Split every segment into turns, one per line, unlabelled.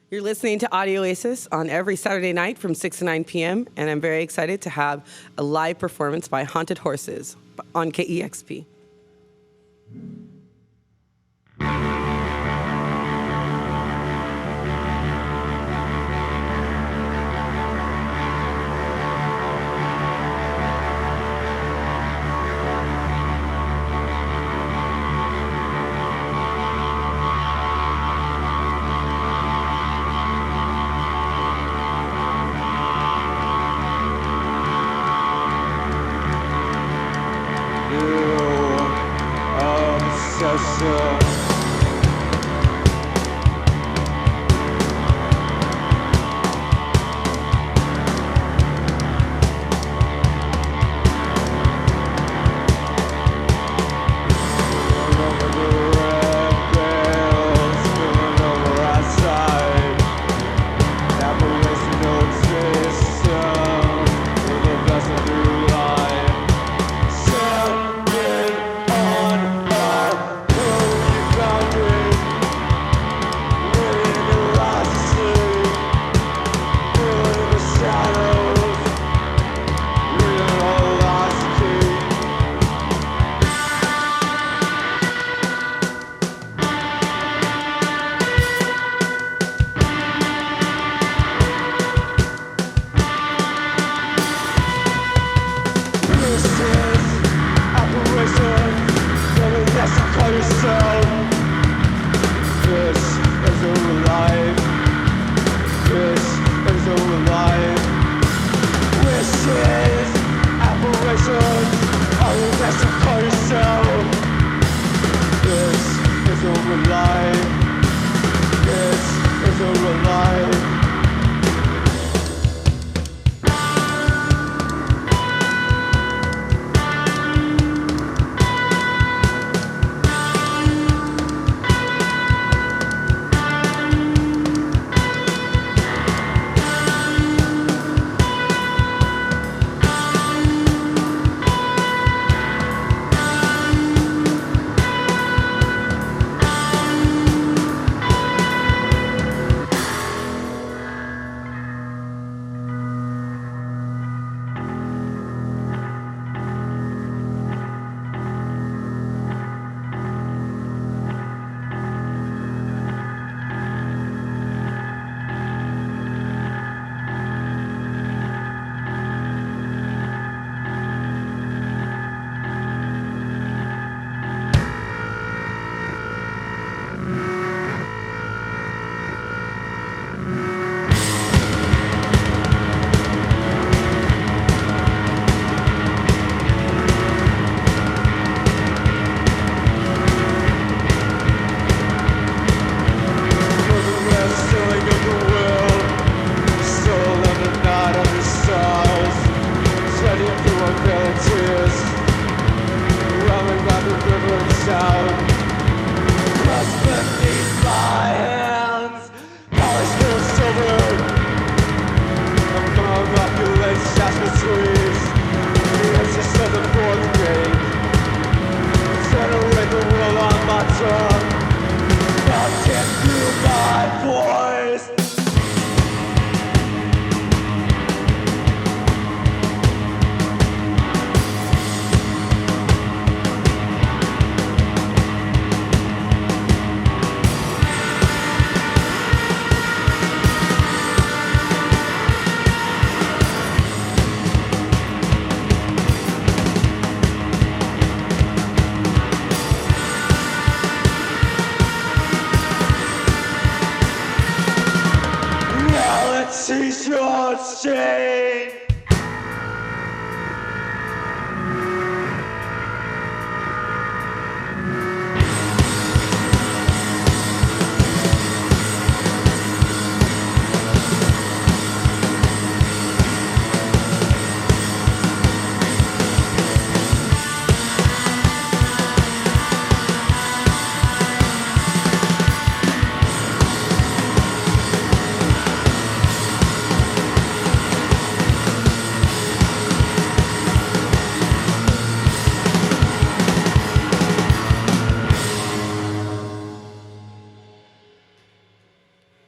You're listening to Audio Oasis on every Saturday night from 6 to 9 p.m., and I'm very excited to have a live performance by Haunted Horses on KEXP.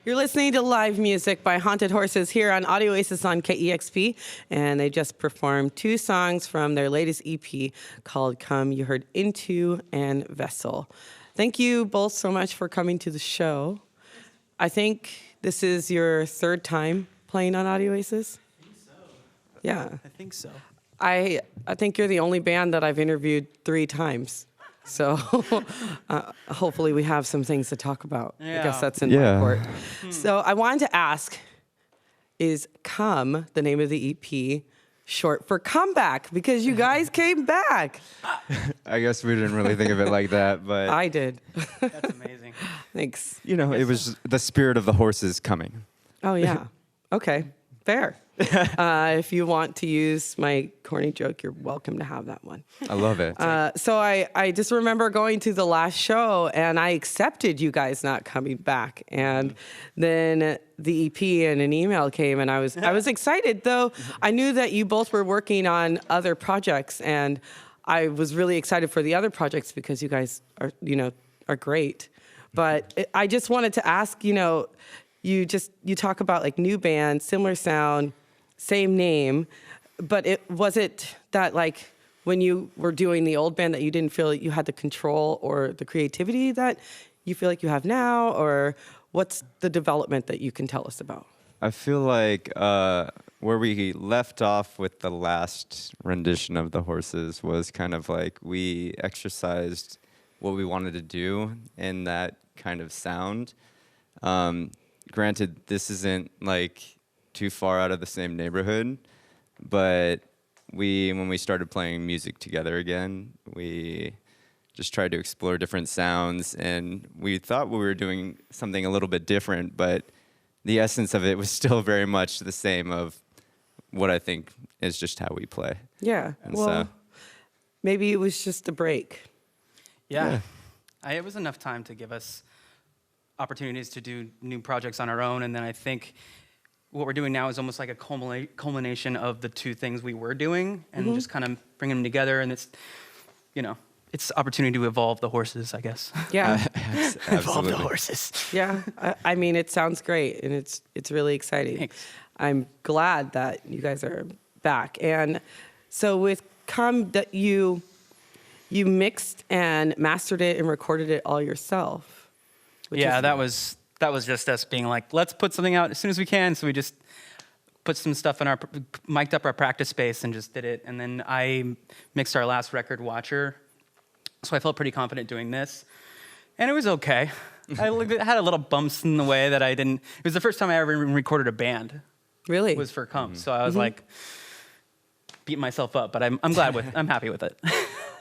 You're listening to live music by Haunted Horses here on Audio Oasis on KEXP, and they just performed 2 songs from their latest EP called Come. You heard Into and Vessel. Thank you both so much for coming to the show. I think this is your 3rd time playing on Audio Oasis?
I think so.
Yeah.
I think so.
I think you're the only band that I've interviewed 3 times. So hopefully we have some things to talk about.
Yeah.
I guess that's in my court. So I wanted to ask, is Come, the name of the EP, short for comeback? Because you guys came back.
I guess we didn't really think of it like that, but
I did.
That's amazing.
Thanks.
you know, it was the spirit of the horses coming.
Oh, yeah. Okay. Fair. If you want to use my corny joke, you're welcome to have that one.
I love it.
So I just remember going to the last show and I accepted you guys not coming back. And then the EP and an email came and I was excited, though I knew that you both were working on other projects, and I was really excited for the other projects because you guys are great. But I just wanted to ask, you talk about like new band, similar sound, same name, but was it that like when you were doing the old band that you didn't feel like you had the control or the creativity that you feel like you have now, or what's the development that you can tell us about?
I feel like where we left off with the last rendition of the horses was kind of like we exercised what we wanted to do in that kind of sound. Granted, this isn't like too far out of the same neighborhood, but when we started playing music together again, we just tried to explore different sounds, and we thought we were doing something a little bit different, but the essence of it was still very much the same of what I think is just how we play.
Yeah.
And
well, maybe it was just a break.
Yeah. It was enough time to give us opportunities to do new projects on our own, and then I think what we're doing now is almost like a culmination of the 2 things we were doing, and just kind of bring them together, and it's opportunity to evolve the horses, I guess.
Yeah.
Evolve the horses.
Yeah. I mean, it sounds great, and it's really exciting.
Thanks.
I'm glad that you guys are back. And so with Come, that you mixed and mastered it and recorded it all yourself.
Yeah, that was just us being like, let's put something out as soon as we can. So we just put some stuff in mic'd up our practice space and just did it. And then I mixed our last record, Watcher. So I felt pretty confident doing this. And it was okay. I had a little bumps in the way that I didn't. It was the first time I ever even recorded a band.
Really?
It was for Come. So I was like, beat myself up, but I'm happy with it.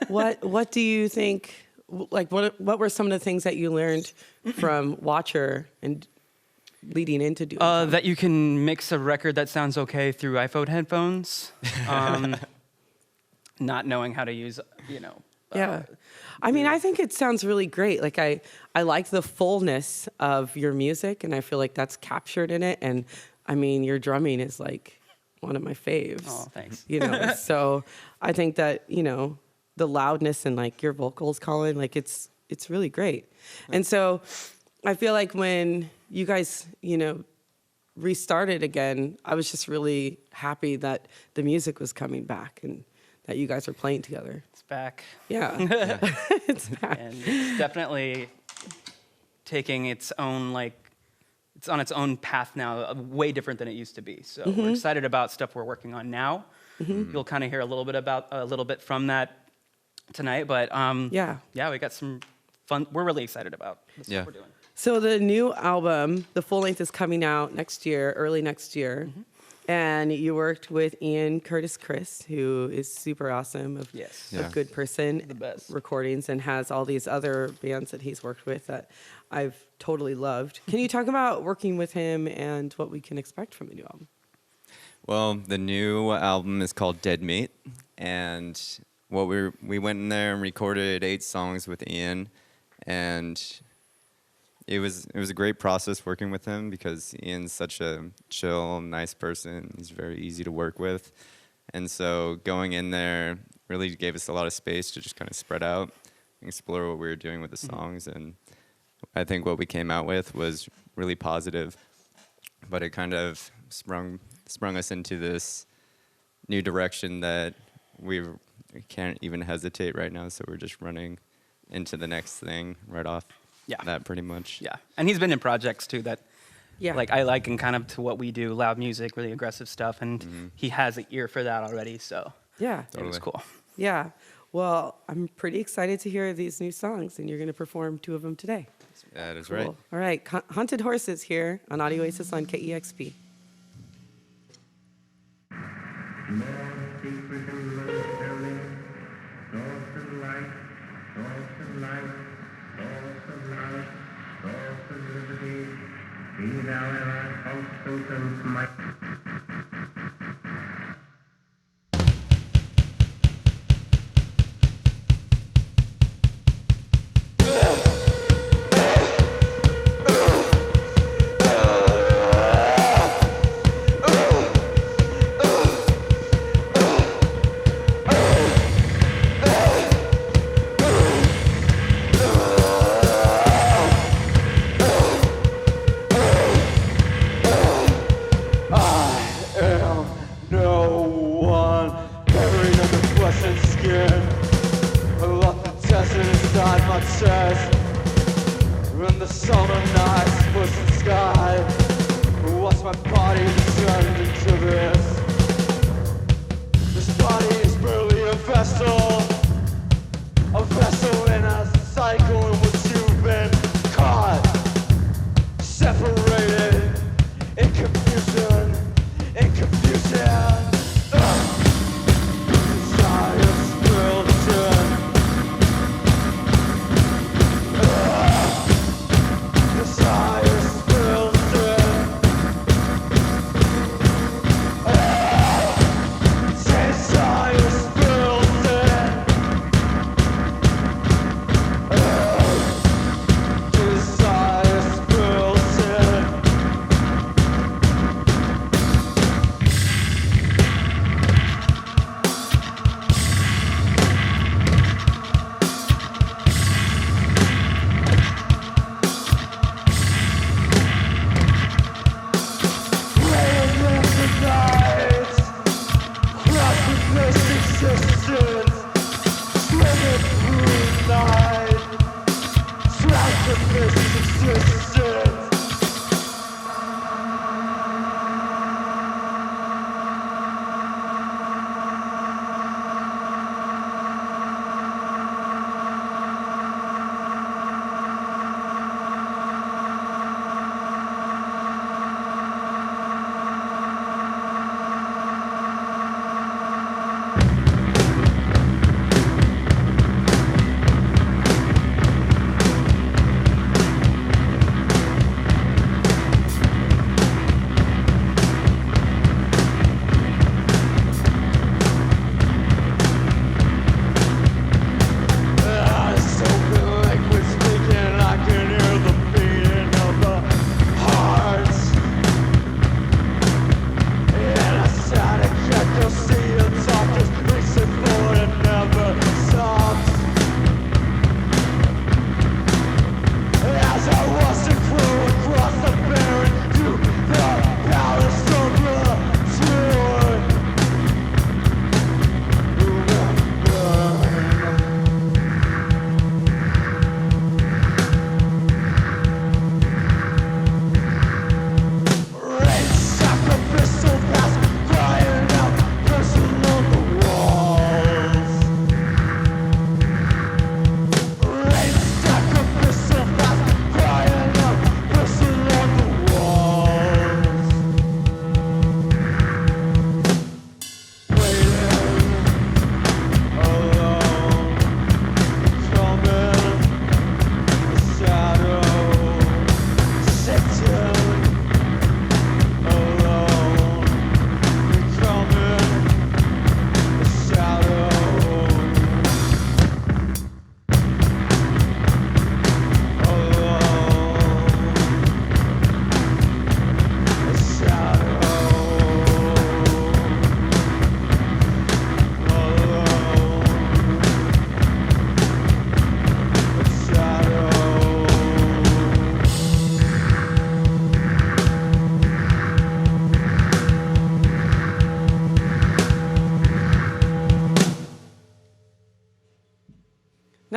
What do you think, like what were some of the things that you learned from Watcher and leading into doing
that you can mix a record that sounds okay through iPhone headphones. Not knowing how to use,
Yeah. I mean, I think it sounds really great. Like I like the fullness of your music, and I feel like that's captured in it. And I mean, your drumming is like one of my faves.
Oh, thanks.
So I think that, the loudness and like your vocals, Colin, like it's really great. And so I feel like when you guys, restarted again, I was just really happy that the music was coming back and that you guys were playing together.
It's back.
Yeah. It's back.
And it's definitely taking its own, it's on its own path now, way different than it used to be. So we're excited about stuff we're working on now. You'll kind of hear a little bit from that tonight, but yeah, we got some fun. We're really excited about the stuff we're doing.
So the new album, the full length, is coming out next year, early next year. And you worked with Ian Curtis Chris, who is super awesome, of Good Person
The best.
recordings, and has all these other bands that he's worked with that I've totally loved. Can you talk about working with him and what we can expect from the new album?
Well, the new album is called Dead Meat, and we went in there and recorded 8 songs with Ian, and it was a great process working with him because Ian's such a chill, nice person. He's very easy to work with, and so going in there really gave us a lot of space to just kind of spread out and explore what we were doing with the songs. And I think what we came out with was really positive. But it kind of sprung us into this new direction that we can't even hesitate right now. So we're just running into the next thing right off.
Yeah.
That pretty much.
Yeah, and he's been in projects too that,
Yeah.
like I liken kind of to what we do, loud music, really aggressive stuff, and he has an ear for that already. So
Yeah.
it was cool.
Yeah. Well, I'm pretty excited to hear these new songs, and you're going to perform 2 of them today.
That is
Cool.
right.
All right. Haunted Horses here on Audio Oasis on KEXP.
More secret and most telling, source of light, source of light, source of light, source of liberty, be thou ever constant and smite.
Ah!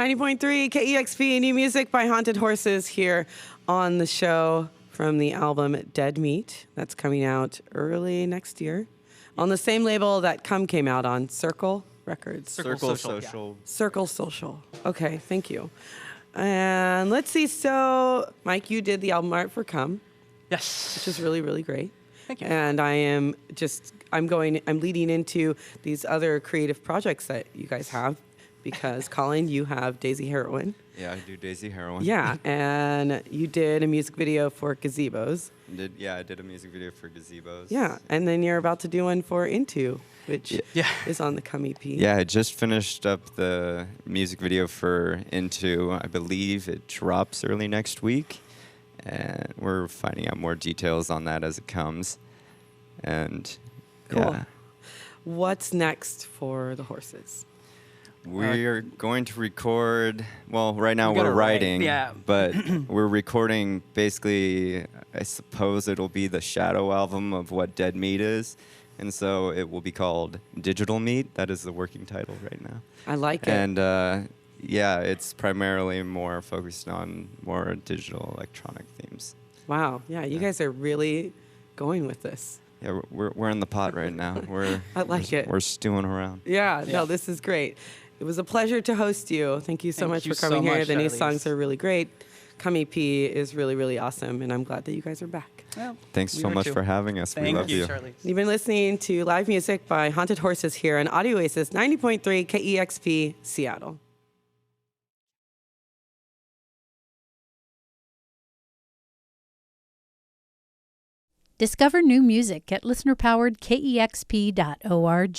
90.3 KEXP, new music by Haunted Horses here on the show from the album Dead Meat. That's coming out early next year on the same label that Come came out on, Circle Records.
Circle Social.
Circle Social. Okay, thank you. And let's see. So, Mike, you did the album art for Come,
Yes.
which is really, really great.
Thank you.
And I'm leading into these other creative projects that you guys have because, Colin, you have Daisy Heroin.
Yeah, I do Daisy Heroin.
Yeah, and you did a music video for Gazebos.
I did a music video for Gazebos.
Yeah, and then you're about to do one for Into, which
Yeah.
is on the Come EP.
Yeah, I just finished up the music video for Into. I believe it drops early next week, and we're finding out more details on that as it comes. And
Cool.
yeah,
What's next for the Horses?
we're going to record. Well, right now
We gotta
we're
write,
writing,
yeah.
but we're recording. Basically, I suppose it'll be the shadow album of what Dead Meat is, and so it will be called Digital Meat. That is the working title right now.
I like it.
And yeah, it's primarily more focused on more digital electronic themes.
Wow. Yeah, you guys are really going with this.
Yeah, we're in the pot right now.
I like it.
We're stewing around.
Yeah, no, this is great. It was a pleasure to host you. Thank you so
Thank
much
you
for coming
so
here.
much,
The new
Sharlese.
songs are really great. Come EP is really, really awesome, and I'm glad that you guys are back.
Well,
Thanks
we
so
are
much
too.
for having us. We
Thank
love
you,
you.
Sharlese.
You've been listening to live music by Haunted Horses here on Audio Oasis 90.3 KEXP Seattle.
Discover new music at listener-powered KEXP.org.